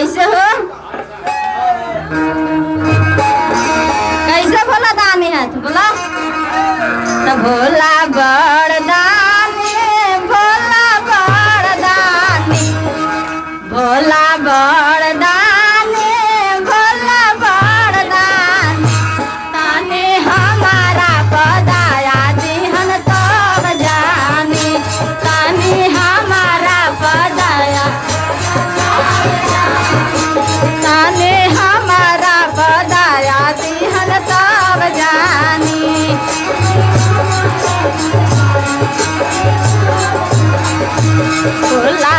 कैसे हो कैसे बोला दानी है तो बोला तो भोला बड़दानी भोला बड़दानी भोला बड़दानी भोला बड़दानी ताने हमारा पदाया दिहन तब जानी ताने हमारा पदाया ताने हमारा पदाया दिहन तब जानी भोला